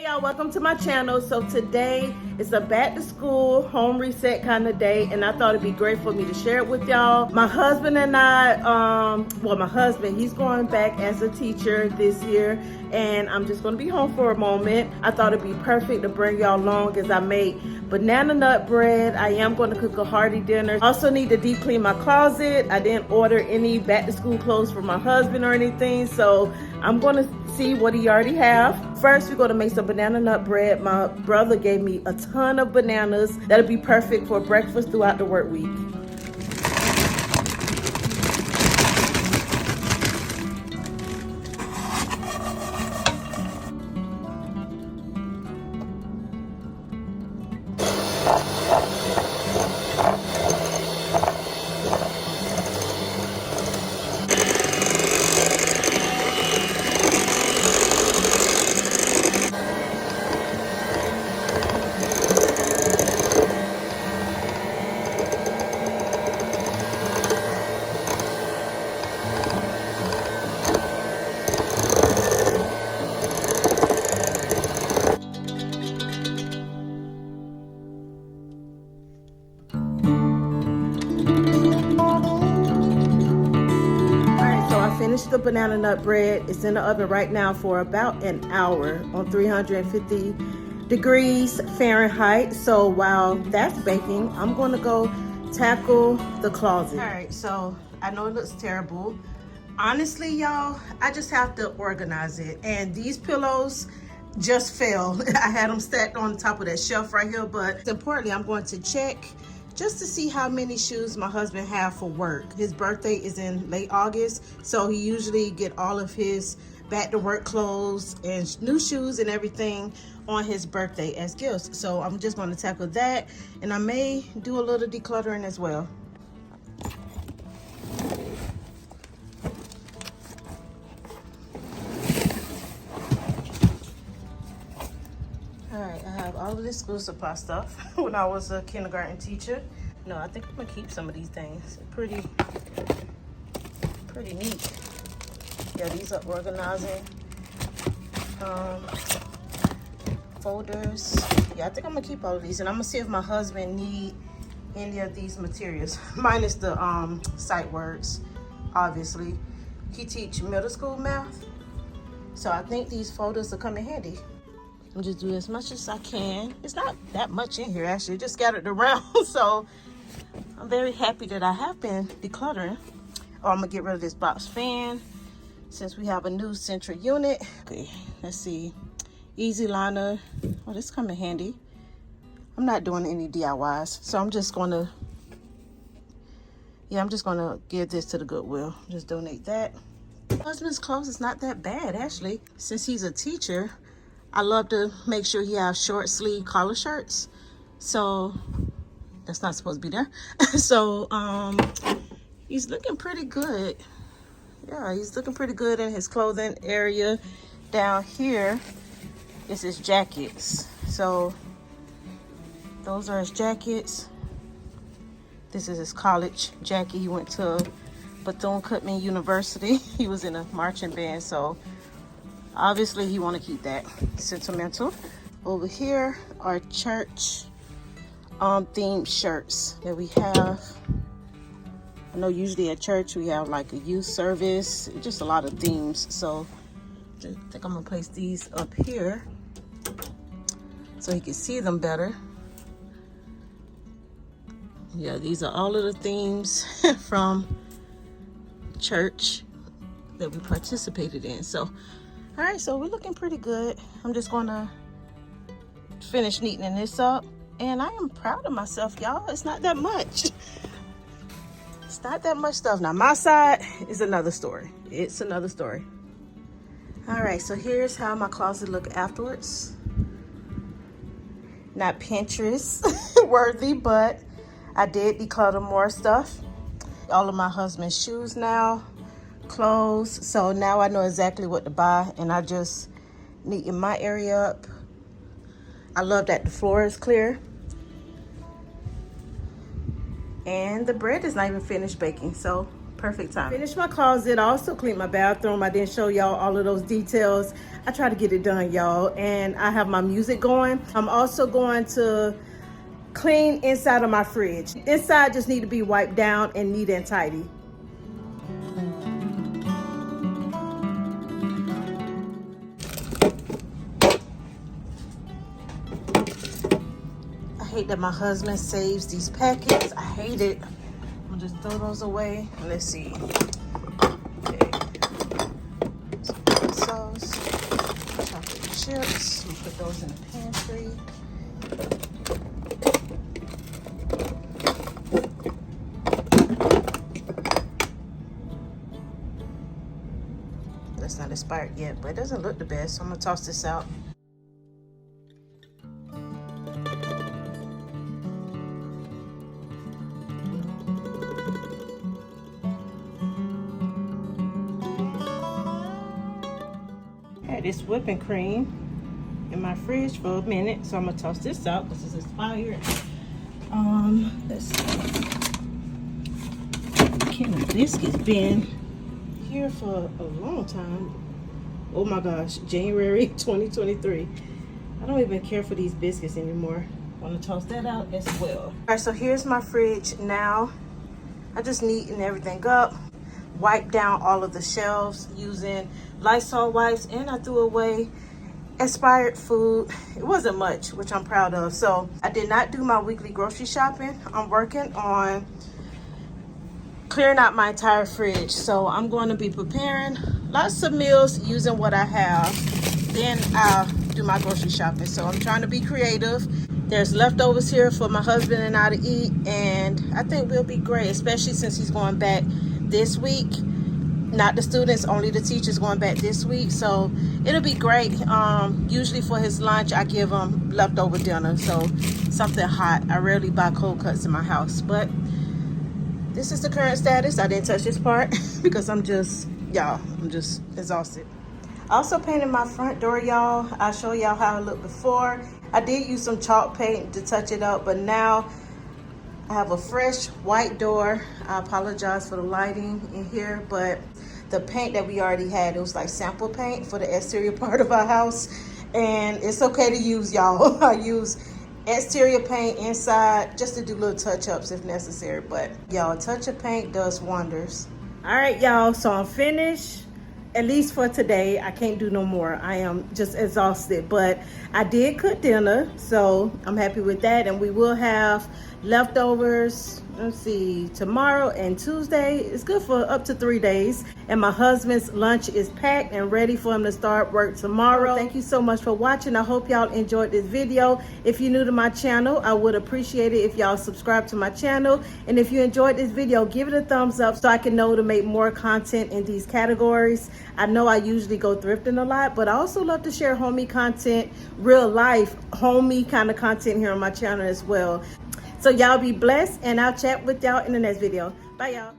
Hey y'all, welcome to my channel. So today is a back to school home reset kind of day, and I thought it'd be great for me to share it with y'all. My husband and I, my husband, he's going back as a teacher this year, and I'm just gonna be home for a moment. I thought it'd be perfect to bring y'all along as I make banana nut bread. I am going to cook a hearty dinner. Also need to deep clean my closet. I didn't order any back to school clothes for my husband or anything, so I'm going to see what he already have. First, we're going to make some banana nut bread. My brother gave me a ton of bananas. That'll be perfect for breakfast throughout the work week. Finished the banana nut bread. It's in the oven right now for about an hour on 350 degrees Fahrenheit. So while that's baking, I'm going to go tackle the closet. All right, so I know it looks terrible. Honestly, y'all, I just have to organize it. And these pillows just fell. I had them stacked on top of that shelf right here, but importantly, I'm going to check just to see how many shoes my husband have for work. His birthday is in late August, so he usually get all of his back to work clothes and new shoes and everything on his birthday as gifts. So I'm just going to tackle that, and I may do a little decluttering as well. Alright, I have all of this school supply stuff when I was a kindergarten teacher. No, I think I'm gonna keep some of these things. Pretty neat. Yeah, these are organizing folders. Yeah, I think I'm gonna keep all of these, and I'm gonna see if my husband need any of these materials, minus the sight words. Obviously, he teach middle school math, so I think these folders will come in handy. I'll just do as much as I can. It's not that much in here, actually, just scattered around. So I'm very happy that I have been decluttering. Oh, I'm gonna get rid of this box fan since we have a new central unit. Okay, let's see. Easy liner. Oh, this come in handy. I'm not doing any DIYs, so I'm just gonna give this to the Goodwill. Just donate that. My husband's clothes is not that bad, actually. Since he's a teacher, I love to make sure he has short sleeve collar shirts. So that's not supposed to be there. So he's looking pretty good. Yeah, he's looking pretty good in his clothing area. Down here is his jackets. So those are his jackets. This is his college jacket. He went to Bethune-Cookman University. He was in a marching band, so obviously he want to keep that. Sentimental. Over here are church themed shirts that we have. I know usually at church we have like a youth service, just a lot of themes. So I think I'm gonna place these up here so he can see them better. Yeah, these are all of the themes from church that we participated in. So all right, so we're looking pretty good. I'm just gonna finish neatening this up, and I am proud of myself, y'all. It's not that much. It's not that much stuff. Now my side is another story. It's another story. All right, so here's how my closet look afterwards. Not Pinterest worthy, but I did declutter more stuff. All of my husband's shoes now, clothes, so now I know exactly what to buy, and I just neaten my area up. I love that the floor is clear, and the bread is not even finished baking, so perfect time. Finished my closet. I also cleaned my bathroom. I didn't show y'all all of those details. I try to get it done, y'all. And I have my music going. I'm also going to clean inside of my fridge. Inside just need to be wiped down and neat and tidy. I hate that my husband saves these packets. I hate it. I'm gonna just throw those away. Let's see. Okay. Some hot sauce, chocolate chips. We put those in the pantry. That's not expired yet, but it doesn't look the best, so I'm gonna toss this out. Had this whipping cream in my fridge for a minute, so I'm gonna toss this out because it's expired. Let's see. Can of biscuits been here for a long time. Oh my gosh, January 2023. I don't even care for these biscuits anymore. Want to toss that out as well. All right, so here's my fridge now. I just neaten everything up, wipe down all of the shelves using Lysol wipes, and I threw away expired food. It wasn't much, which I'm proud of. So I did not do my weekly grocery shopping. I'm working on clearing out my entire fridge, so I'm going to be preparing lots of meals using what I have. Then I'll do my grocery shopping. So I'm trying to be creative. There's leftovers here for my husband and I to eat, and I think we'll be great, especially since he's going back this week. Not the students, only the teachers going back this week, so it'll be great. Usually for his lunch I give him leftover dinner, so something hot. I rarely buy cold cuts in my house, but this is the current status. I didn't touch this part because I'm just exhausted. I also painted my front door, y'all. I'll show y'all how it looked before. I did use some chalk paint to touch it up, but now I have a fresh white door. I apologize for the lighting in here, but the paint that we already had, it was like sample paint for the exterior part of our house, and it's okay to use, y'all. I use exterior paint inside just to do little touch-ups if necessary, but y'all, a touch of paint does wonders. All right, y'all, so I'm finished, at least for today. I can't do no more. I am just exhausted, but I did cook dinner, so I'm happy with that. And we will have leftovers, let's see, tomorrow and Tuesday. It's good for up to 3 days. And my husband's lunch is packed and ready for him to start work tomorrow. Thank you so much for watching. I hope y'all enjoyed this video. If you're new to my channel, I would appreciate it if y'all subscribe to my channel. And if you enjoyed this video, give it a thumbs up so I can know to make more content in these categories. I know I usually go thrifting a lot, but I also love to share homey content, real life homey kind of content here on my channel as well. So y'all be blessed, and I'll chat with y'all in the next video. Bye, y'all.